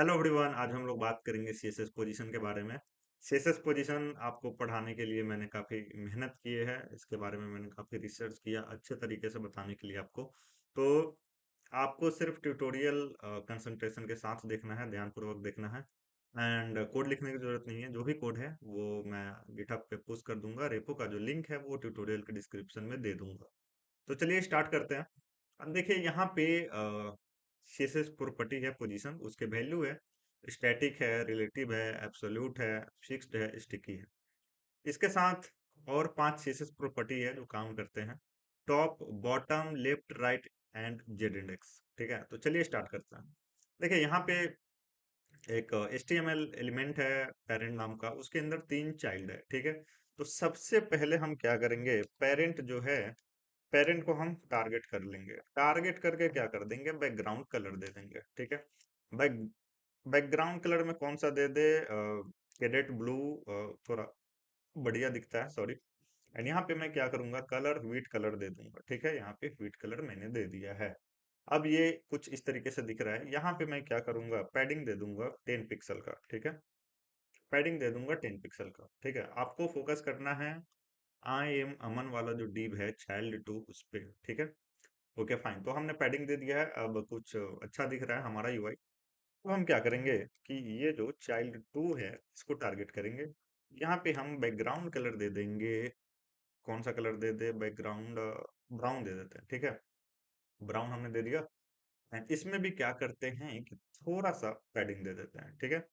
Hello everyone. आज हम लोग बात करेंगे सीएसएस पोजीशन के बारे में। सीएसएस पोजीशन आपको पढ़ाने के लिए मैंने काफ़ी मेहनत की है। इसके बारे में मैंने काफ़ी रिसर्च किया अच्छे तरीके से बताने के लिए आपको। तो आपको सिर्फ ट्यूटोरियल कंसंट्रेशन के साथ देखना है, ध्यानपूर्वक देखना है। एंड कोड लिखने की ज़रूरत नहीं है। जो भी कोड है वो मैं गिटहब पे पोस्ट कर दूंगा। रेपो का जो लिंक है वो ट्यूटोरियल के डिस्क्रिप्शन में दे दूंगा। तो चलिए स्टार्ट करते हैं। अब देखिए यहाँ पे सीएसएस प्रॉपर्टी है पोजीशन, उसके वैल्यू है, स्टैटिक है, रिलेटिव है, एब्सोल्यूट है, फिक्स्ड है, स्टिकी है। इसके साथ और 5 सीएसएस प्रॉपर्टी है जो काम करते हैं। Top, bottom, left, right and Z index. ठीक है, तो चलिए स्टार्ट करते हैं। देखिए यहाँ पे एक HTML एलिमेंट है पेरेंट नाम का, उसके अंदर 3 चाइल्ड है। ठीक है, तो सबसे पहले हम क्या करेंगे, पेरेंट जो है, पेरेंट को हम टारगेट कर लेंगे। टारगेट करके क्या कर देंगे, बैकग्राउंड कलर दे देंगे। ठीक है, बैक बैकग्राउंड कलर में कौन सा दे दे, कैडेट ब्लू थोड़ा बढ़िया दिखता है, सॉरी। एंड यहाँ पे मैं क्या करूंगा, कलर व्हीट कलर दे दूंगा। ठीक है, यहाँ पे व्हीट कलर मैंने दे दिया है। अब ये कुछ इस तरीके से दिख रहा है। यहाँ पे मैं क्या करूंगा, पैडिंग दे दूंगा 10 पिक्सल का। ठीक है, पैडिंग दे दूंगा 10 पिक्सल का। ठीक है, आपको फोकस करना है आई एम अमन वाला जो डिव है चाइल्ड टू, उस पे। ठीक है, ओके फाइन। तो हमने पैडिंग दे दिया है, अब कुछ अच्छा दिख रहा है हमारा यूआई। तो हम क्या करेंगे कि ये जो चाइल्ड टू है इसको टारगेट करेंगे। यहाँ पे हम बैकग्राउंड कलर दे देंगे। कौन सा कलर दे दे, बैकग्राउंड ब्राउन दे देते हैं। ठीक है, ब्राउन हमने दे दिया। एंड इसमें भी क्या करते हैं कि थोड़ा सा पैडिंग दे देते हैं। ठीक है,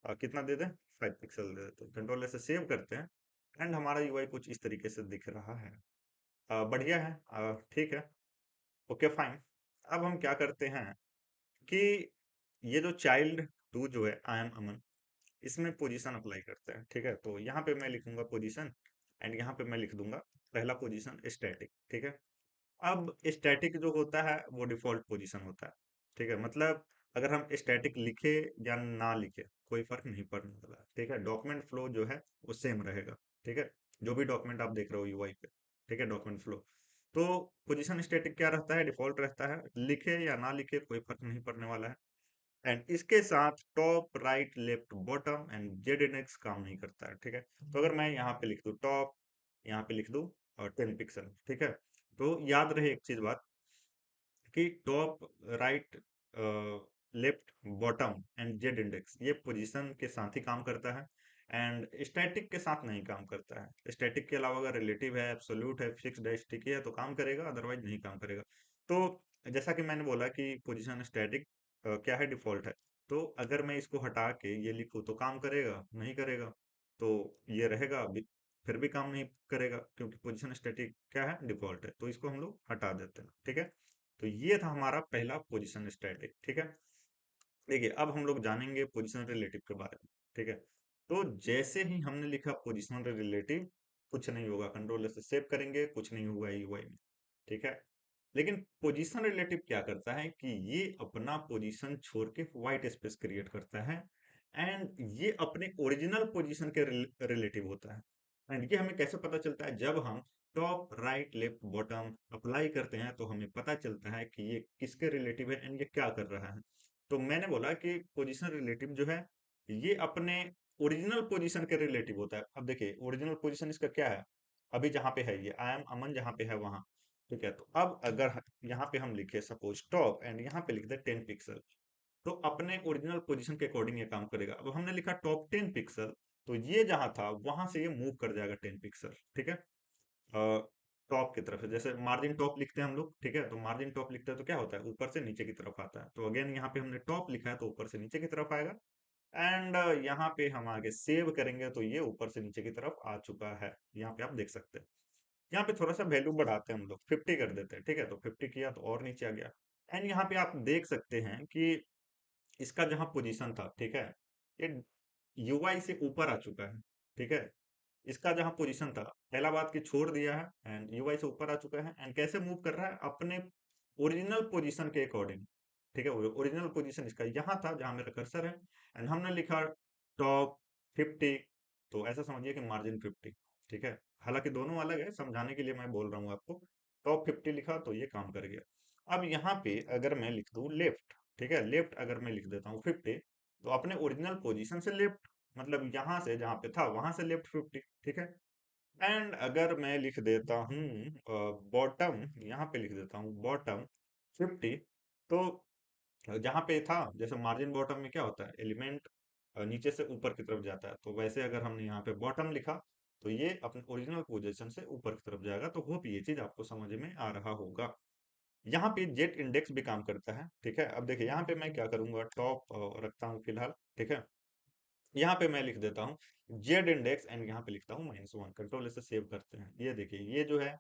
कितना दे दें, 5 पिक्सल दे देते हैं। कंट्रोल से सेव करते हैं एंड हमारा यूआई कुछ इस तरीके से दिख रहा है। बढ़िया है, ठीक है, ओके फाइन। अब हम क्या करते हैं कि ये जो चाइल्ड टू जो है आई एम अमन, इसमें पोजीशन अप्लाई करते हैं। ठीक है, तो यहाँ पे मैं लिखूंगा पोजीशन एंड यहाँ पे मैं लिख दूंगा पहला पोजीशन स्टैटिक। ठीक है, अब स्टैटिक जो होता है वो डिफॉल्ट पोजीशन होता है। ठीक है, मतलब अगर हम स्टैटिक लिखे या ना लिखे कोई फर्क नहीं पड़ने वाला है। ठीक है, डॉक्यूमेंट फ्लो जो है वो सेम रहेगा। ठीक है, जो भी डॉक्यूमेंट आप देख रहे हो यूआई पे। ठीक है, डॉक्यूमेंट फ्लो। तो पोजीशन स्टैटिक क्या रहता है, डिफॉल्ट रहता है। लिखे या ना लिखे कोई फर्क नहीं पड़ने वाला है। एंड इसके साथ top, right, left, bottom and Z index काम नहीं करता है। ठीक है, तो अगर मैं यहाँ पे लिख दूँ टॉप, यहाँ पे लिख दूँ और 10 पिक्सल। ठीक है, तो याद रहे एक चीज बात, कि top, right, left, bottom and Z index ये पोजीशन के साथ ही काम करता है एंड स्टैटिक के साथ नहीं काम करता है। स्टैटिक के अलावा अगर रिलेटिव है, एब्सोल्यूट है, फिक्स्ड है, स्टिकी है तो काम करेगा, अदरवाइज नहीं काम करेगा। तो जैसा कि मैंने बोला कि पोजीशन स्टैटिक क्या है, डिफॉल्ट है। तो अगर मैं इसको हटा के ये लिखूँ तो काम करेगा, नहीं करेगा। तो ये रहेगा फिर भी काम नहीं करेगा, क्योंकि पोजीशन स्टैटिक क्या है, डिफॉल्ट है। तो इसको हम लोग हटा देते हैं। ठीक है, तो ये था हमारा पहला पोजीशन स्टैटिक। ठीक है, देखिए अब हम लोग जानेंगे पोजीशन रिलेटिव के बारे में। ठीक है, तो जैसे ही हमने लिखा पोजीशन रिलेटिव, कुछ नहीं होगा, कंट्रोल से सेव करेंगे, कुछ नहीं हुआ यूआई में। ठीक है, लेकिन पोजीशन रिलेटिव क्या करता है कि ये अपना पोजीशन छोड़ के व्हाइट स्पेस क्रिएट करता है एंड ये अपने ओरिजिनल पोजीशन के रिलेटिव होता है। एंड ये हमें कैसे पता चलता है, जब हम top, right, left, bottom apply करते हैं तो हमें पता चलता है कि ये किसके रिलेटिव है एंड ये क्या कर रहा है। तो मैंने बोला कि पोजीशन रिलेटिव जो है ये अपने ओरिजिनल पोजीशन के रिलेटिव होता है। अब देखिए ओरिजिनल पोजीशन इसका क्या है, अभी जहां पे है ये आई एम अमन जहां पे है वहां। ठीक है, तो अब अगर यहाँ पे हम लिखे सपोज टॉप एंड यहाँ पे लिख दे 10 पिक्सल, तो अपने ओरिजिनल पोजीशन के अकॉर्डिंग ये काम करेगा। अब हमने लिखा टॉप 10 पिक्सल, तो ये जहां था वहां से ये मूव कर जाएगा 10 पिक्सल। ठीक है, टॉप की तरफ से, जैसे मार्जिन टॉप लिखते हैं हम लोग। ठीक है, तो मार्जिन टॉप लिखते हैं तो क्या होता है, ऊपर से नीचे की तरफ आता है। तो अगेन यहाँ पे हमने टॉप लिखा है तो ऊपर से नीचे की तरफ आएगा। एंड यहाँ पे हम आगे सेव करेंगे तो ये ऊपर से नीचे की तरफ आ चुका है। यहाँ पे आप देख सकते हैं। यहाँ पे थोड़ा सा वैल्यू बढ़ाते हैं हम लोग, 50 कर देते हैं। ठीक है, तो 50 किया तो और नीचे आ गया। एंड यहाँ पे आप देख सकते हैं कि इसका जहाँ पोजीशन था, ठीक है, ये यूआई से ऊपर आ चुका है। ठीक है, इसका जहाँ पोजीशन था, पहला बात कि छोड़ दिया है एंड यूआई से ऊपर आ चुका है एंड कैसे मूव कर रहा है, अपने ओरिजिनल पोजीशन के अकॉर्डिंग। ठीक है, ओरिजिनल पोजीशन इसका यहाँ था जहाँ मेरा कर्सर है एंड हमने लिखा टॉप 50, तो ऐसा समझिए कि मार्जिन 50। ठीक है, हालांकि दोनों अलग है, समझाने के लिए मैं बोल रहा हूँ आपको। टॉप 50 लिखा तो ये काम कर गया। अब यहाँ पे अगर मैं लिख दूँ लेफ्ट, ठीक है, लेफ्ट अगर मैं लिख देता हूँ 50, तो अपने ओरिजिनल पोजीशन से लेफ्ट, मतलब यहाँ से जहाँ पे था वहां से लेफ्ट 50, ठीक है। एंड अगर मैं लिख देता हूँ बॉटम, यहाँ पे लिख देता हूँ बॉटम 50, तो जहाँ पे था, जैसे मार्जिन बॉटम में क्या होता है, एलिमेंट नीचे से ऊपर की तरफ जाता है, तो वैसे अगर हमने यहाँ पे बॉटम लिखा तो ये अपने ओरिजिनल पोजीशन से ऊपर की तरफ जाएगा। तो होप ये चीज आपको समझ में आ रहा होगा। यहाँ पे जेट इंडेक्स भी काम करता है, ठीक है। अब देखिए यहाँ पे मैं क्या करूंगा, टॉप रखता हूँ फिलहाल, ठीक है। यहाँ पे मैं लिख देता हूँ जेड इंडेक्स एंड यहाँ पे लिखता हूँ -1। कंट्रोल से सेव करते हैं। ये देखिए ये जो है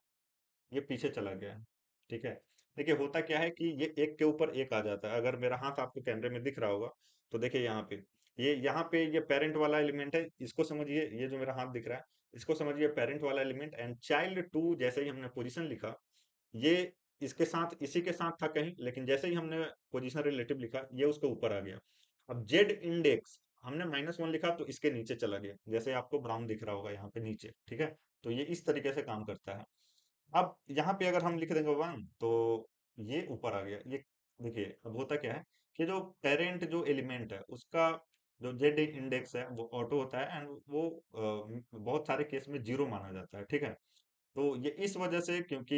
ये पीछे चला गया है, ठीक है। देखिए होता क्या है कि ये एक के ऊपर एक आ जाता है। अगर मेरा हाथ आपको कैमरे में दिख रहा होगा तो देखिए यहाँ पे, ये यहाँ पे ये पेरेंट वाला एलिमेंट है, इसको समझिए। ये जो मेरा हाथ दिख रहा है इसको समझिए पेरेंट वाला एलिमेंट, एंड चाइल्ड टू जैसे ही हमने पोजीशन लिखा, ये इसके साथ इसी के साथ था कहीं, लेकिन जैसे ही हमने पोजीशन रिलेटिव लिखा ये उसके ऊपर आ गया। अब जेड इंडेक्स हमने -1 लिखा तो इसके नीचे चला गया, जैसे आपको ब्राउन दिख रहा होगा यहाँ पे नीचे, ठीक है। तो ये इस तरीके से काम करता है। अब यहाँ पे अगर हम लिख देंगे 1 तो ये ऊपर आ गया। ये देखिए अब होता क्या है कि जो पेरेंट जो एलिमेंट है उसका जो जेड इंडेक्स है वो ऑटो होता है, एंड वो बहुत सारे केस में जीरो माना जाता है, ठीक है। तो ये इस वजह से, क्योंकि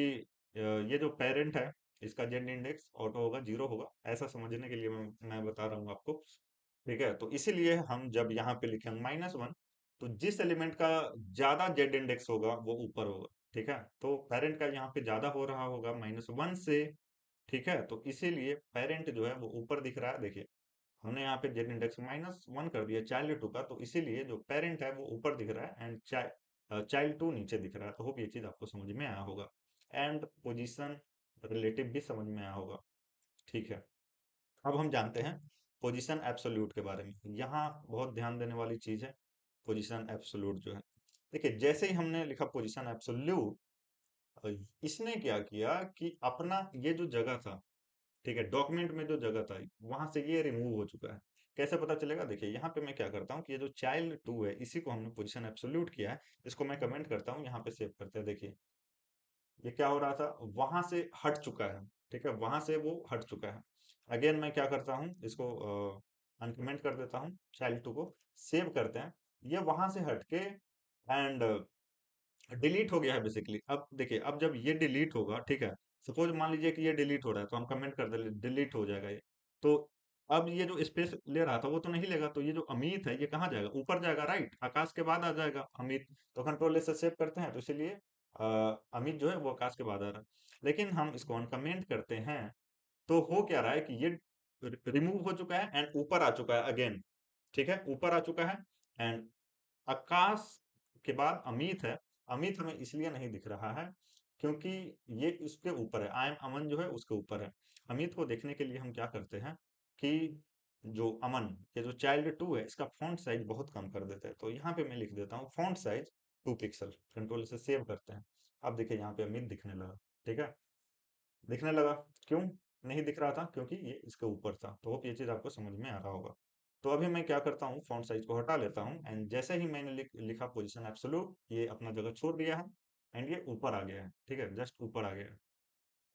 ये जो पेरेंट है इसका जेड इंडेक्स ऑटो होगा, जीरो होगा, ऐसा समझने के लिए मैं बता रहा हूँ आपको, ठीक है। तो इसीलिए हम जब यहाँ पे लिखेंगे -1, तो जिस एलिमेंट का ज्यादा जेड इंडेक्स होगा वो ऊपर होगा, ठीक है। तो पेरेंट का यहाँ पे ज्यादा हो रहा होगा -1 से, ठीक है। तो इसीलिए पेरेंट जो है वो ऊपर दिख रहा है। देखिए हमने यहाँ पे जेड इंडेक्स -1 कर दिया चाइल्ड टू का, तो इसीलिए जो पेरेंट है वो ऊपर दिख रहा है एंड चाइल्ड टू नीचे दिख रहा है। तो होप ये चीज आपको समझ में आया होगा, एंड पोजीशन रिलेटिव भी समझ में आया होगा, ठीक है। अब हम जानते हैं पोजीशन एब्सोल्यूट के बारे में। यहाँ बहुत ध्यान देने वाली चीज है पोजीशन एब्सोल्यूट जो है। देखिए जैसे ही हमने लिखा पोजीशन एब्सोल्यूट, इसने क्या किया कि अपना ये जो जगह था, ठीक है, डॉक्यूमेंट में जो जगह था वहां से ये रिमूव हो चुका है। कैसे पता चलेगा, देखिए यहाँ पे मैं क्या करता हूँ कि ये जो चाइल्ड टू है इसी को हमने पोजीशन एब्सोल्यूट किया है, इसको मैं कमेंट करता हूँ, यहाँ पे सेव करते हैं। देखिए ये क्या हो रहा था, वहां से हट चुका है, ठीक है, वहां से वो हट चुका है। अगेन मैं क्या करता हूँ, इसको अनकमेंट कर देता हूँ, चाइल्ड टू को सेव करते हैं। ये वहां से हट के एंड डिलीट हो गया है बेसिकली। अब देखिए अब जब ये डिलीट होगा, ठीक है, सपोज मान लीजिए कि ये डिलीट हो रहा है तो हम कमेंट कर दे डिलीट हो जाएगा ये। तो अब ये जो स्पेस ले रहा था वो तो नहीं लेगा, तो ये जो अमित है ये कहाँ जाएगा, ऊपर जाएगा, राइट, आकाश के बाद आ जाएगा अमित। तो कंट्रोल से सेव करते हैं, तो इसलिए अमित जो है वो आकाश के बाद आ रहा है। लेकिन हम इसको अनकमेंट करते हैं तो हो क्या रहा है कि ये रिमूव हो चुका है एंड ऊपर आ चुका है अगेन, ठीक है, ऊपर आ चुका है। एंड आकाश के बाद अमित है। अमित हमें इसलिए नहीं दिख रहा है क्योंकि ये उसके ऊपर है, आई एम अमन जो है उसके ऊपर है। अमित को देखने के लिए हम क्या करते हैं कि जो अमन, ये जो चाइल्ड टू है इसका फॉन्ट साइज बहुत कम कर देते हैं। तो यहाँ पे मैं लिख देता हूँ फॉन्ट साइज 2 पिक्सल। कंट्रोल से सेव करते हैं। अब देखिए यहाँ पे अमित दिखने लगा, ठीक है, दिखने लगा। क्यों नहीं दिख रहा था, क्योंकि ये इसके ऊपर था। तो होप ये चीज आपको समझ में आ रहा होगा। तो अभी मैं क्या करता हूँ, फॉन्ट साइज को हटा लेता हूँ, एंड जैसे ही मैंने लिखा पोजीशन एब्सोल्यूट, ये अपना जगह छोड़ दिया है एंड ये ऊपर आ गया है, ठीक है, जस्ट ऊपर आ गया है।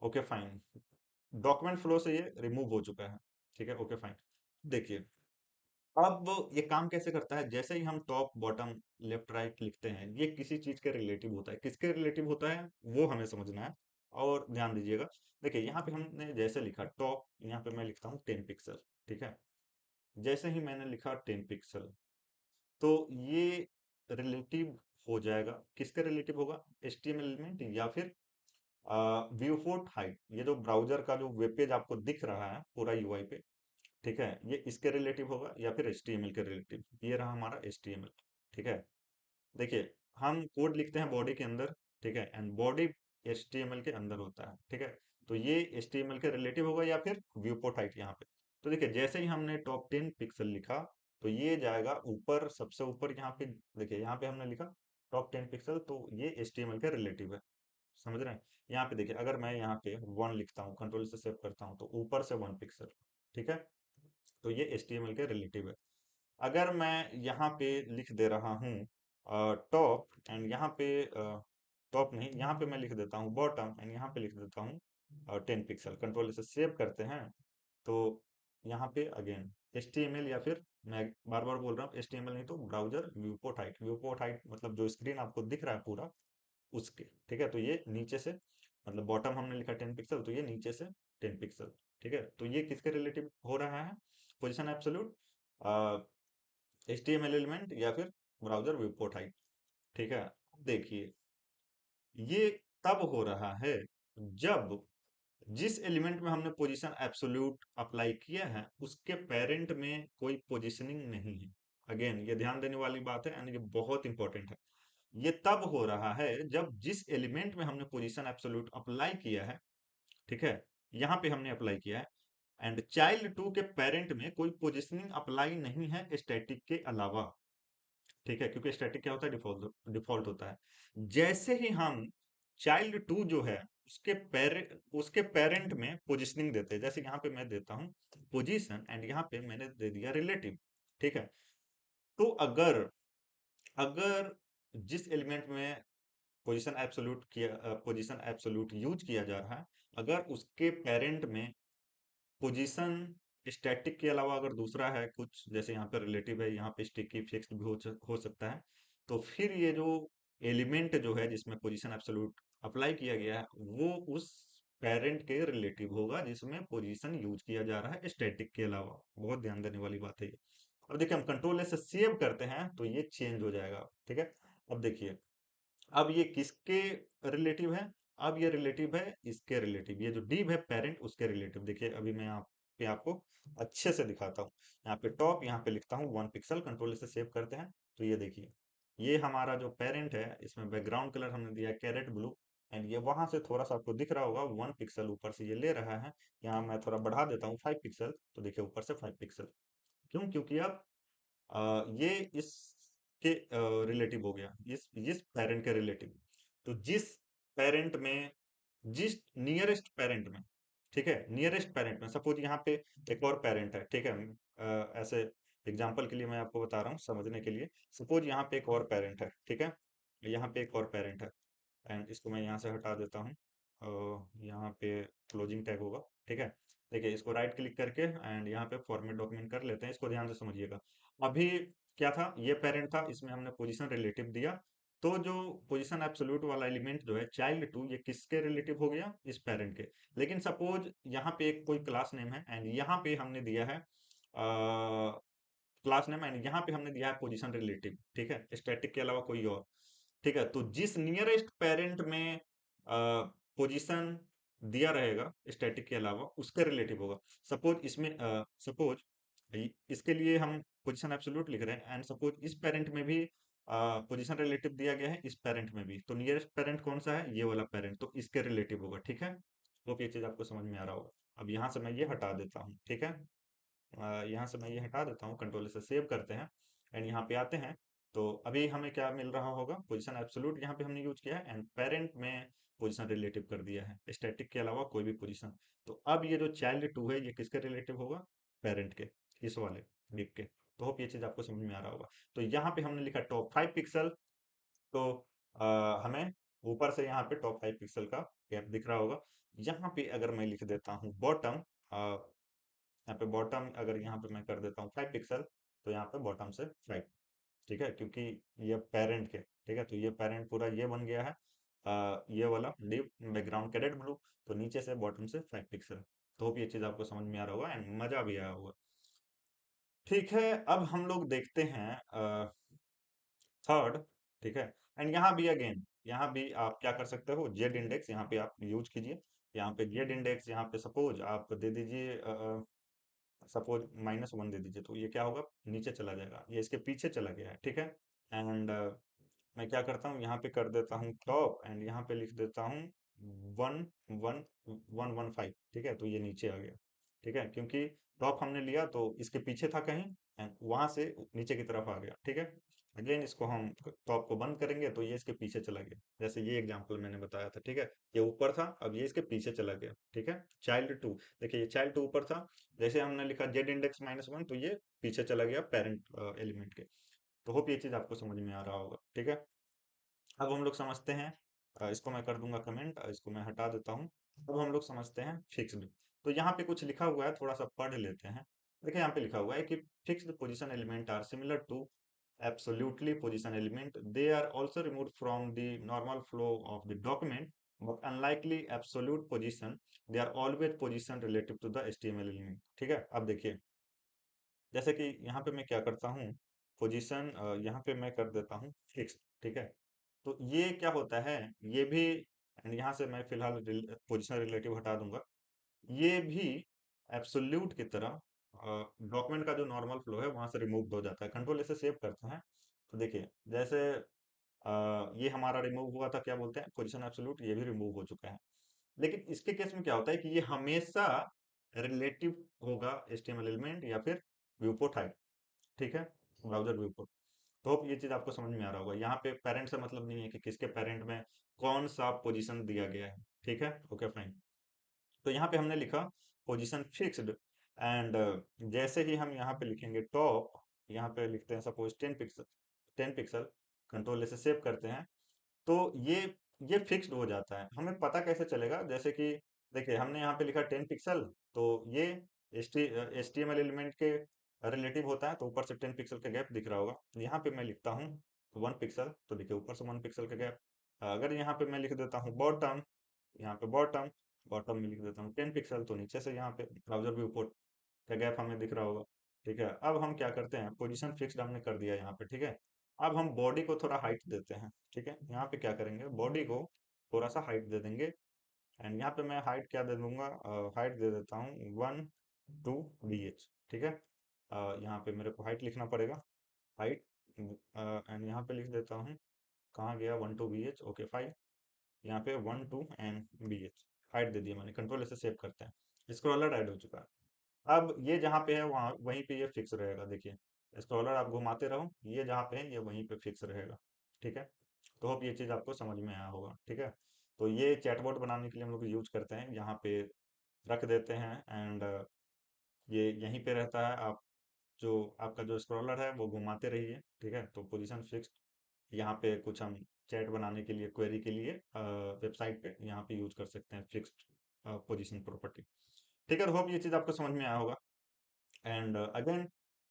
ओके फाइन, डॉक्यूमेंट फ्लो से ये रिमूव हो चुका है, ठीक है, ओके फाइन। देखिए अब ये काम कैसे करता है, जैसे ही हम टॉप बॉटम लेफ्ट राइट लिखते हैं ये किसी चीज के रिलेटिव होता है, किसके रिलेटिव होता है वो हमें समझना है। और ध्यान दीजिएगा, देखिए यहाँ पे हमने जैसे लिखा टॉप, यहाँ पे मैं लिखता हूँ 10 पिक्सल, ठीक है। जैसे ही मैंने लिखा 10 पिक्सल, तो ये रिलेटिव हो जाएगा, किसके रिलेटिव होगा, HTML एलिमेंट या फिर व्यू फोर्ट हाइट, ये जो ब्राउजर का जो वेब पेज आपको दिख रहा है पूरा यूआई पे, ठीक है, ये इसके रिलेटिव होगा या फिर HTML के रिलेटिव। ये रहा हमारा HTML, ठीक है। देखिए हम कोड लिखते हैं बॉडी के अंदर, ठीक है, एंड बॉडी HTML के अंदर होता है, ठीक है। तो ये HTML के रिलेटिव होगा या फिर व्यू पोर्ट हाइट यहाँ पे। तो देखिए जैसे ही हमने टॉप 10 पिक्सल लिखा तो ये जाएगा ऊपर, सबसे ऊपर यहाँ पे। देखिए यहाँ पे हमने लिखा टॉप 10 पिक्सल, तो ये HTML के रिलेटिव है, समझ रहे हैं। यहाँ पे देखिए अगर मैं यहाँ पे 1 लिखता हूँ, कंट्रोल से सेव करता हूँ, तो ऊपर से 1 पिक्सल, ठीक है। तो ये HTML के रिलेटिव है। अगर मैं यहाँ पे लिख दे रहा हूँ टॉप, एंड यहाँ पे टॉप नहीं, यहाँ पे मैं लिख देता हूँ बॉटम, एंड यहाँ पे लिख देता हूँ 10 पिक्सल। कंट्रोल से सेव करते हैं तो यहाँ पे अगेन HTML या फिर मैं बार बार बोल रहा हूँ HTML नहीं तो browser viewport height. Viewport height मतलब जो स्क्रीन आपको दिख रहा है पूरा उसके, ठीक है। तो ये नीचे से मतलब बॉटम हमने लिखा 10 पिक्सल, तो ये नीचे से 10 पिक्सल, ठीक है। तो ये किसके रिलेटिव हो रहा है? पोजिशन एब्सोल्यूट, HTML एलिमेंट या फिर ब्राउजर व्यूपोर्ट हाइट, ठीक है। देखिए ये तब हो रहा है जब जिस एलिमेंट में हमने पोजीशन एब्सोल्यूट अप्लाई किया है उसके पेरेंट में कोई पोजीशनिंग नहीं है। अगेन ये ध्यान देने वाली बात है एंड ये बहुत इंपॉर्टेंट है। ये तब हो रहा है जब जिस एलिमेंट में हमने पोजीशन एब्सोल्यूट अप्लाई किया है, ठीक है, यहाँ पे हमने अप्लाई किया है एंड चाइल्ड टू के पेरेंट में कोई पोजीशनिंग अप्लाई नहीं है स्टैटिक के अलावा, ठीक है। क्योंकि स्टैटिक क्या होता है? डिफॉल्ट डिफॉल्ट होता है। जैसे ही हम चाइल्ड टू जो है उसके पेरेंट में पोजिशनिंग देते हैं, जैसे यहाँ पे मैं देता हूँ पोजीशन एंड यहाँ पे मैंने दे दिया रिलेटिव, ठीक है। तो अगर अगर जिस एलिमेंट में पोजीशन एब्सोल्यूट यूज किया जा रहा है, अगर उसके पेरेंट में पोजीशन स्टैटिक के अलावा अगर दूसरा है कुछ, जैसे यहाँ पे रिलेटिव है, यहाँ पे स्टिकी फिक्स्ड भी हो सकता है, तो फिर ये जो एलिमेंट जो है जिसमें पोजीशन एब्सोल्यूट अप्लाई किया गया है वो उस पेरेंट के रिलेटिव होगा जिसमें पोजीशन यूज किया जा रहा है स्टैटिक के अलावा। बहुत ध्यान देने वाली बात है ये। अब देखिए हम कंट्रोल से सेव करते हैं तो ये चेंज हो जाएगा, ठीक है। अब देखिए अब ये किसके रिलेटिव है? अब ये रिलेटिव है इसके रिलेटिव, ये जो डिव है पेरेंट उसके रिलेटिव। देखिए अभी मैं आप पे आपको अच्छे से दिखाता हूँ। यहाँ पे टॉप, यहाँ पे लिखता हूँ 1 पिक्सल, कंट्रोल से सेव करते हैं तो ये देखिए ये हमारा जो पेरेंट है इसमें बैकग्राउंड कलर हमने दिया है कैरेट ब्लू एंड ये वहां से थोड़ा सा आपको दिख रहा होगा 1 पिक्सल ऊपर से ये ले रहा है। यहाँ मैं थोड़ा बढ़ा देता हूँ 5 पिक्सल, तो देखिए ऊपर से 5 पिक्सल। क्यों? क्योंकि अब ये इसके रिलेटिव हो गया, इस पेरेंट के रिलेटिव। तो पेरेंट में जिस नियरेस्ट पेरेंट में, ठीक है, नियरेस्ट पेरेंट में सपोज यहाँ पे एक और पेरेंट है, ठीक है। ऐसे एग्जांपल के लिए मैं आपको बता रहा हूँ समझने के लिए। सपोज यहाँ पे एक और पेरेंट है, ठीक है, यहाँ पे एक और पेरेंट है एंड इसको मैं यहाँ से हटा देता हूँ और यहाँ पे क्लोजिंग टैग होगा, ठीक है। देखिए इसको राइट क्लिक करके एंड यहाँ पे फॉर्मेट डॉक्यूमेंट कर लेते हैं, इसको ध्यान से समझिएगा। अभी क्या था? ये पेरेंट था, इसमें हमने पोजीशन रिलेटिव दिया, तो जो पोजीशन एब्सोल्यूट वाला एलिमेंट जो है चाइल्ड टू, ये किसके रिलेटिव हो गया? इस पेरेंट के। लेकिन सपोज यहाँ पे एक कोई क्लास नेम है एंड यहाँ पे हमने दिया है क्लास नेम एंड यहाँ पे हमने दिया है पोजीशन रिलेटिव, ठीक है, स्टैटिक के अलावा कोई और, ठीक है। तो जिस नियरेस्ट पेरेंट में पोजीशन दिया रहेगा स्टैटिक के अलावा उसके रिलेटिव होगा। सपोज इसमें सपोज इसके लिए हम पोजीशन एब्सोल्यूट लिख रहे हैं एंड सपोज इस पेरेंट में भी पोजीशन रिलेटिव दिया गया है, इस पेरेंट में भी, तो नियरेस्ट पेरेंट कौन सा है? ये वाला पेरेंट, तो इसके रिलेटिव होगा, ठीक है। होप ये चीज आपको समझ में आ रहा होगा। अब यहाँ से मैं ये हटा देता हूँ, ठीक है। यहाँ से मैं ये हटा देता हूँ, कंट्रोल से सेव करते हैं एंड यहाँ पे आते हैं। तो अभी हमें क्या मिल रहा होगा? पोजीशन एब्सोल्यूट यहाँ पे हमने यूज किया है एंड पेरेंट में पोजीशन रिलेटिव कर दिया है, स्टैटिक के अलावा कोई भी पोजीशन। तो अब ये जो चाइल्ड टू है ये किसके रिलेटिव होगा? पेरेंट के, इस वाले डिप के। तो होप ये चीज आपको समझ में आ रहा होगा। तो यहाँ पे हमने लिखा टॉप 5 पिक्सल, तो हमें ऊपर से यहाँ पे टॉप 5 पिक्सल का गैप दिख रहा होगा। यहाँ पे अगर मैं लिख देता हूँ बॉटम, यहाँ पे बॉटम अगर यहाँ पे मैं कर देता हूँ 5 पिक्सल, तो यहाँ पे बॉटम से 5, ठीक है, क्योंकि ये पेरेंट के, ठीक है। तो ये पेरेंट पूरा ये बन गया है ये वाला डिव बैकग्राउंड कैडेट ब्लू, तो नीचे से बॉटम से 5 पिक्सल। तो होप ये चीज आपको समझ में आ रहा होगा एंड मजा भी आया होगा। ठीक है, अब हम लोग देखते हैं थर्ड, ठीक है। एंड यहाँ भी अगेन, यहाँ भी आप क्या कर सकते हो? जेड इंडेक्स यहाँ पे आप यूज कीजिए। यहाँ पे जेड इंडेक्स यहाँ पे सपोज आप दे दीजिए, सपोज -1 दे दीजिए, तो ये क्या होगा? नीचे चला जाएगा, ये इसके पीछे चला गया है, ठीक है। एंड मैं क्या करता हूँ? यहाँ पे कर देता हूँ टॉप एंड यहाँ पे लिख देता हूँ 1 1 1 1 5, ठीक है। तो ये नीचे आ गया, ठीक है, क्योंकि टॉप हमने लिया तो इसके पीछे था कहीं एंड वहां से नीचे की तरफ आ गया, ठीक है। अगेन इसको हम टॉप को बंद करेंगे तो ये इसके पीछे चला गया, जैसे ये एग्जांपल मैंने बताया था, ठीक है। ये ऊपर था, अब ये इसके पीछे चला गया, ठीक है। चाइल्ड टू, देखिए ये चाइल्ड टू ऊपर था, जैसे हमने लिखा जेड इंडेक्स -1 तो ये पीछे चला गया पेरेंट एलिमेंट के। तो होप ये चीज आपको समझ में आ रहा होगा, ठीक है। अब हम लोग समझते हैं, इसको मैं कर दूंगा कमेंट, इसको मैं हटा देता हूँ। अब हम लोग समझते हैं फिक्स्ड। तो यहाँ पे कुछ लिखा हुआ है, थोड़ा सा पढ़ लेते हैं। देखिए यहाँ पे लिखा हुआ है कि fixed position element are similar to absolutely position element. They are also removed from the normal flow of the document, but unlikely absolute position, they are always position relative to the HTML element. ठीक है, अब देखिए जैसे कि यहाँ पे मैं क्या करता हूँ, पोजीशन यहाँ पे मैं कर देता हूँ फिक्स। ठीक है, तो ये क्या होता है, ये भी and यहाँ से मैं फिलहाल पोजीशन रिलेटिव हटा दूंगा, ये भी एब्सोल्यूट की तरह डॉक्यूमेंट का जो नॉर्मल फ्लो है वहां से रिमूव हो जाता है। कंट्रोल ऐसे सेव करते हैं तो देखिए जैसे ये हमारा रिमूव हुआ था, क्या बोलते हैं, पोजीशन एब्सोल्यूट, ये भी रिमूव हो चुका है। लेकिन इसके केस में क्या होता है कि ये हमेशा रिलेटिव होगा एचटीएमएल एलिमेंट या फिर व्यूपोर्ट हाइट। ठीक है, ब्राउजर व्यूपोर्ट। तो होप ये चीज आपको समझ में आ रहा होगा। यहाँ पे पेरेंट से मतलब नहीं है कि किसके पेरेंट में कौन सा पोजीशन दिया गया है। ठीक है, ओके फाइन। तो यहाँ पे हमने लिखा पोजीशन फिक्स्ड, एंड जैसे ही हम यहाँ पे लिखेंगे टॉप, यहाँ पे लिखते हैं सपोज 10 पिक्सल, 10 पिक्सल, कंट्रोल से सेव करते हैं, तो ये फिक्स्ड हो जाता है। हमें पता कैसे चलेगा, जैसे कि देखिए हमने यहाँ पे लिखा 10 पिक्सल, तो ये H T M L element के रिलेटिव होता है, तो ऊपर से 10 पिक्सल का गैप दिख रहा होगा। यहाँ पे मैं लिखता हूँ 1 पिक्सल, तो देखिए ऊपर से 1 पिक्सल का गैप। अगर यहाँ पे मैं लिख देता हूँ बॉटम, यहाँ पे बॉटम, बॉटम में लिख देता हूँ 10 पिक्सल, तो नीचे से यहाँ पे ब्राउजर व्यू पोर्ट का गैप हमें दिख रहा होगा। ठीक है, अब हम क्या करते हैं, पोजीशन फिक्स्ड हमने कर दिया यहाँ पे। ठीक है, अब हम बॉडी को थोड़ा हाइट देते हैं। ठीक है, यहाँ पे क्या करेंगे, बॉडी को थोड़ा सा हाइट दे देंगे, एंड यहाँ पे मैं हाइट क्या दे दूंगा, हाइट दे देता हूँ 1 2 BH। ठीक है, यहाँ पे मेरे को हाइट लिखना पड़ेगा, हाइट, एंड यहाँ पे लिख देता हूँ, कहाँ गया, 1 2 BH, ओके फाइन। यहाँ पे 1 2 and BH हाइट दे दिया मैंने। कंट्रोल ऐसे सेव करते हैं, स्क्रॉलर ऐड हो चुका है। अब ये जहाँ पे है वहाँ वहीं पे ये फिक्स रहेगा। देखिए स्क्रॉलर आप घुमाते रहो, ये जहाँ पे है ये वहीं पे फिक्स रहेगा। ठीक है, तो होप ये चीज़ आपको समझ में आया होगा। ठीक है, तो ये चैटबॉट बनाने के लिए हम लोग यूज करते हैं, यहाँ पे रख देते हैं, एंड ये यहीं पे रहता है। आप जो आपका जो स्क्रॉलर है वो घुमाते रहिए। ठीक है, तो पोजीशन फिक्स, यहाँ पे कुछ हम चैट बनाने के लिए, क्वेरी के लिए वेबसाइट पे यहाँ पे यूज कर सकते हैं फिक्स्ड पोजीशन प्रॉपर्टी। ठीक है, होप ये चीज़ आपको समझ में आया होगा। एंड अगेन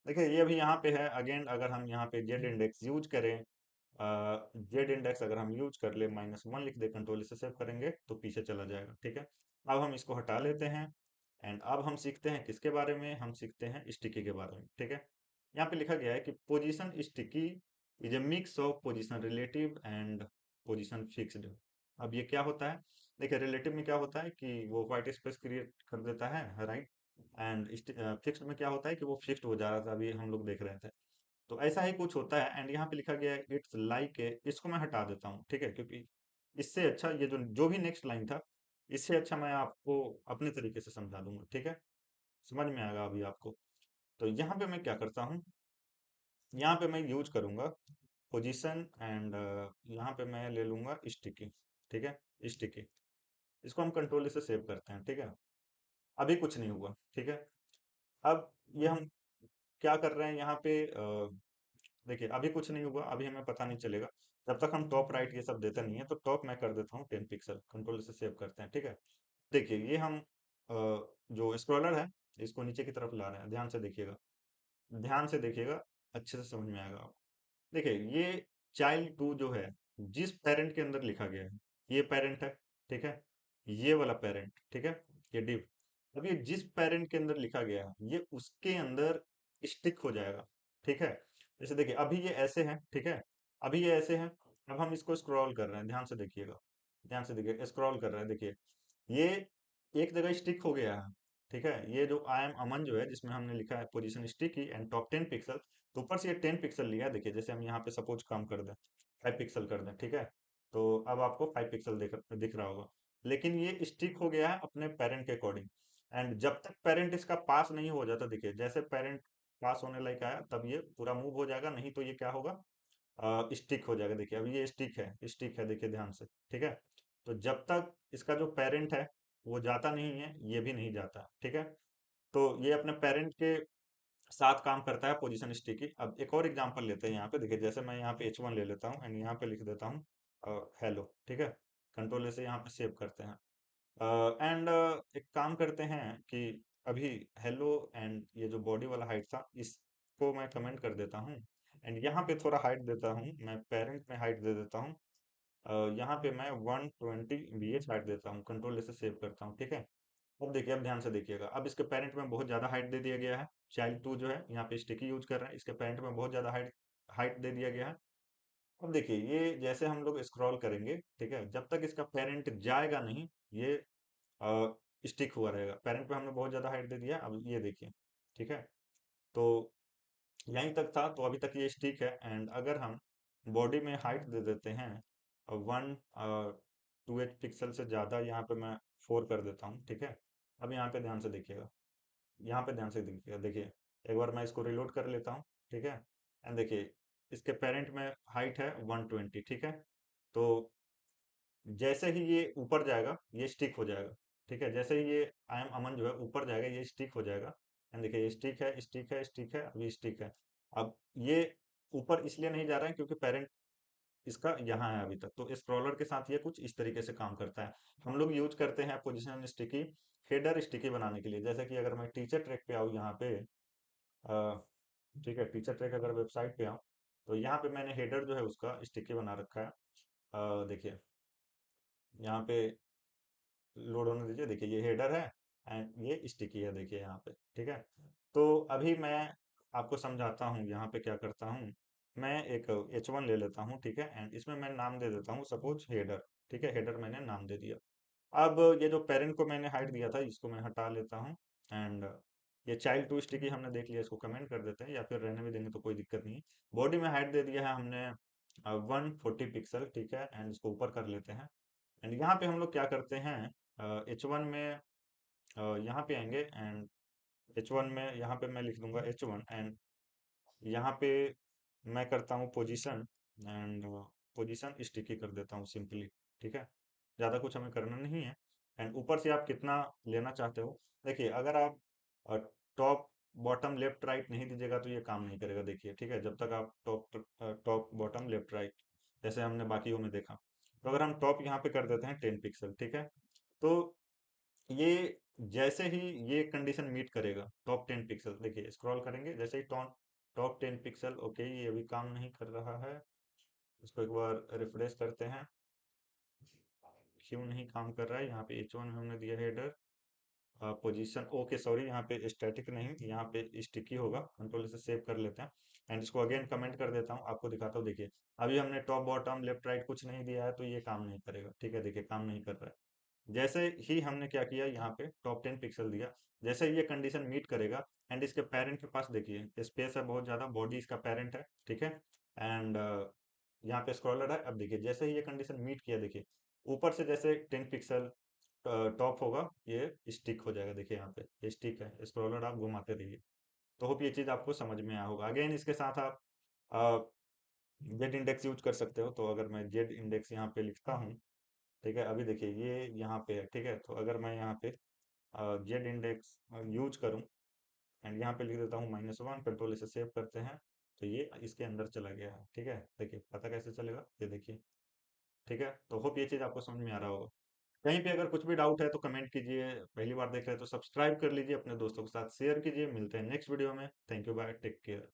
देखिए ये भी यहाँ पे है, अगेन अगर हम यहाँ पे जेड इंडेक्स यूज करें, जेड इंडेक्स अगर हम यूज कर ले, -1 लिख दे, कंट्रोल से सेव करेंगे तो पीछे चला जाएगा। ठीक है, अब हम इसको हटा लेते हैं, एंड अब हम सीखते हैं किसके बारे में, हम सीखते हैं स्टिकी के बारे में। ठीक है, यहाँ पे लिखा गया है कि position sticky is a mix of position relative and position fixed. अब ये क्या होता है, देखिए रिलेटिव में क्या होता है कि वो व्हाइट स्पेस क्रिएट कर देता है, राइट, एंड फिक्स्ड में क्या होता है कि वो फिक्स्ड हो जा रहा था, अभी हम लोग देख रहे थे। तो ऐसा ही कुछ होता है, एंड यहाँ पे लिखा गया है इट्स लाइक ए, इसको मैं हटा देता हूँ। ठीक है, क्योंकि इससे अच्छा ये जो जो भी नेक्स्ट लाइन था, इससे अच्छा मैं आपको अपने तरीके से समझा दूंगा। ठीक है, समझ में आएगा अभी आपको। तो यहाँ पे मैं क्या करता हूँ, यहाँ पे मैं यूज करूंगा पोजीशन, एंड यहाँ पे मैं ले लूंगा स्टिकी। ठीक है, स्टिकी, इसको हम कंट्रोल से सेव करते हैं। ठीक है, अभी कुछ नहीं हुआ। ठीक है, अब ये हम क्या कर रहे हैं यहाँ पे, देखिए अभी कुछ नहीं हुआ, अभी हमें पता नहीं चलेगा जब तक हम टॉप राइट ये सब देते नहीं है। तो टॉप मैं कर देता हूँ 10 पिक्सल, कंट्रोल से सेव करते हैं। ठीक है, देखिए ये हम जो स्क्रॉलर है इसको नीचे की तरफ ला रहे हैं, ध्यान से देखिएगा, ध्यान से देखिएगा, अच्छे से समझ में आएगा आपको। देखिए ये चाइल्ड टू जो है, जिस पेरेंट के अंदर लिखा गया है, ये पेरेंट है। ठीक है, ये वाला पेरेंट, ठीक है, ये डिव, अब ये जिस पेरेंट के अंदर लिखा गया है ये उसके अंदर स्टिक हो जाएगा। ठीक है, जैसे देखिए अभी ये ऐसे है। ठीक है, अभी ये ऐसे है, अब हम इसको स्क्रॉल कर रहे हैं, ध्यान से देखिएगा, ध्यान से देखिए, स्क्रॉल कर रहे हैं, देखिए ये एक जगह स्टिक हो गया है। ठीक है, ये जो आई एम अमन जो है, जिसमें हमने लिखा है position sticky and top 10 pixel, तो ऊपर से ये 10 पिक्सल लिया है। देखिए जैसे हम यहाँ पे सपोज काम कर दें, 5 पिक्सल कर दें। ठीक है, तो अब आपको 5 पिक्सल दिख रहा होगा, लेकिन ये स्टिक हो गया है अपने पेरेंट के अकॉर्डिंग। एंड जब तक पेरेंट इसका पास नहीं हो जाता, देखिए जैसे पेरेंट पास होने लायक आया तब ये पूरा मूव हो जाएगा, नहीं तो ये क्या होगा, स्टिक हो जाएगा। देखिए अभी ये स्टिक है, स्टिक है, देखिए ध्यान से। ठीक है, तो जब तक इसका जो पेरेंट है वो जाता नहीं है, ये भी नहीं जाता। ठीक है, तो ये अपने पेरेंट के साथ काम करता है पोजीशन स्टिकी। अब एक और एग्जांपल लेते हैं यहाँ पे, देखिए जैसे मैं यहाँ पे H1 ले लेता हूँ, एंड यहाँ पे लिख देता हूँ हेलो। ठीक है, कंट्रोल से यहाँ पे सेव करते हैं, एंड एक काम करते हैं कि अभी हेलो एंड ये जो बॉडी वाला हाइट था इसको मैं कमेंट कर देता हूँ। एंड यहाँ पे थोड़ा हाइट देता हूँ, मैं पेरेंट में हाइट दे देता हूँ। यहाँ पे मैं 120 BH हाइट देता हूँ, कंट्रोल से सेव करता हूँ, ठीक है। अब देखिए, अब ध्यान से देखिएगा, अब इसके पेरेंट में बहुत ज्यादा हाइट दे दिया गया है। चाइल्ड 2 जो है यहाँ पे स्टिकी यूज कर रहे हैं, इसके पेरेंट में बहुत ज्यादा हाइट हाइट दे दिया गया है। अब देखिए, ये जैसे हम लोग स्क्रॉल करेंगे, ठीक है, जब तक इसका पेरेंट जाएगा नहीं, ये स्टिक हुआ रहेगा। पेरेंट पे हमने बहुत ज्यादा हाइट दे दिया, अब ये देखिए, ठीक है। तो यहीं तक था, तो अभी तक ये स्टिक है। एंड अगर हम बॉडी में हाइट दे देते हैं 1 2 पिक्सल से ज्यादा, यहाँ पे मैं 4 कर देता हूँ, ठीक है। अब यहाँ पे ध्यान से देखिएगा, यहाँ पे ध्यान से देखिएगा, देखिए, एक बार मैं इसको रिलोड कर लेता हूँ, ठीक है। एंड देखिए, इसके पेरेंट में हाइट है 120, ठीक है। तो जैसे ही ये ऊपर जाएगा, ये स्टिक हो जाएगा, ठीक है। जैसे ही ये आई एम अमन जो है ऊपर जाएगा, ये स्टिक हो जाएगा। एंड देखिए, ये स्टिक है, स्टिक है, स्टिक है, अभी स्टिक है। अब ये ऊपर इसलिए नहीं जा रहा है क्योंकि पेरेंट इसका यहाँ है अभी तक। तो स्क्रॉलर के साथ ये कुछ इस तरीके से काम करता है। हम लोग यूज करते हैं पोजिशन स्टिकी, हेडर स्टिकी बनाने के लिए। जैसे कि अगर मैं टीचर ट्रैक पे आऊँ यहाँ पे, ठीक है, टीचर ट्रैक अगर वेबसाइट पे आऊँ, तो यहाँ पे मैंने हेडर जो है उसका स्टिकी बना रखा है। देखिए, यहाँ पे लोड होने दीजिए, देखिए ये हेडर है एंड ये स्टिकी है, देखिए यहाँ पे, ठीक है। तो अभी मैं आपको समझाता हूँ यहाँ पे क्या करता हूँ। मैं एक H1 ले लेता हूँ, ठीक है। एंड इसमें मैं नाम दे देता हूँ सपोज हेडर, ठीक है, हेडर मैंने नाम दे दिया। अब ये जो पेरेंट को मैंने हाइट दिया था, इसको मैं हटा लेता हूँ। एंड ये चाइल्ड टू स्टिकी हमने देख लिया, इसको कमेंट कर देते हैं, या फिर रहने भी देंगे तो कोई दिक्कत नहीं है। बॉडी में हाइट दे दिया है हमने 140 पिक्सल, ठीक है। एंड इसको ऊपर कर लेते हैं। एंड यहाँ पे हम लोग क्या करते हैं, H1 में यहाँ पे आएंगे। एंड H1 में यहाँ पे मैं लिख दूंगा H1। एंड यहाँ पे मैं करता हूँ पोजीशन, एंड पोजीशन स्टिकी कर देता हूँ सिंपली, ठीक है। ज़्यादा कुछ हमें करना नहीं है। एंड ऊपर से आप कितना लेना चाहते हो, देखिए, अगर आप टॉप बॉटम लेफ्ट राइट नहीं दीजिएगा तो ये काम नहीं करेगा, देखिए, ठीक है। जब तक आप टॉप बॉटम लेफ्ट राइट जैसे हमने बाकियों में देखा। तो अगर हम टॉप यहाँ पे कर देते हैं 10 पिक्सल, ठीक है। तो ये जैसे ही ये कंडीशन मीट करेगा, टॉप 10 पिक्सल, देखिए स्क्रॉल करेंगे, जैसे ही टॉप 10 पिक्सल, ओके, ये अभी काम नहीं कर रहा है, इसको एक बार रिफ्रेश करते हैं। क्यों नहीं काम कर रहा है, यहाँ पे H1 में हमने दिया हेडर पोजीशन, ओके सॉरी, यहाँ पे स्टैटिक नहीं, यहाँ पे स्टिकी होगा, कंट्रोल से सेव कर लेते हैं। एंड इसको अगेन कमेंट कर देता हूँ, आपको दिखाता हूँ, देखिए, अभी हमने टॉप बॉटम लेफ्ट राइट कुछ नहीं दिया है, तो ये काम नहीं करेगा, ठीक है। देखिए, काम नहीं कर रहा है। जैसे ही हमने क्या किया, यहाँ पे टॉप 10 पिक्सल दिया, जैसे ही ये कंडीशन मीट करेगा, एंड इसके पेरेंट के पास देखिए स्पेस है बहुत ज्यादा, बॉडी इसका पेरेंट है, ठीक है। एंड यहाँ पे स्क्रॉलर है। अब देखिए, जैसे ही ये कंडीशन मीट किया, देखिए, ऊपर से जैसे 10 पिक्सल टॉप होगा, ये स्टिक हो जाएगा, देखिए यहाँ पे ये स्टिक है। स्क्रॉलर आप घुमाते रहिए। तो होप ये चीज आपको समझ में आया होगा। अगेन इसके साथ आप जेड इंडेक्स यूज कर सकते हो। तो अगर मैं जेड इंडेक्स यहाँ पे लिखता हूँ, ठीक है, अभी देखिए ये यहाँ पे है, ठीक है। तो अगर मैं यहाँ पे जेड इंडेक्स यूज करूँ, एंड यहाँ पे लिख देता हूँ -1, कंट्रोल इसे सेव करते हैं, तो ये इसके अंदर चला गया है, ठीक है। देखिए, पता कैसे चलेगा, ये देखिए, ठीक है। तो होप ये चीज़ आपको समझ में आ रहा होगा। कहीं पे अगर कुछ भी डाउट है तो कमेंट कीजिए, पहली बार देख रहे हैं तो सब्सक्राइब कर लीजिए, अपने दोस्तों के साथ शेयर कीजिए। मिलते हैं नेक्स्ट वीडियो में। Thank you, bye, take care.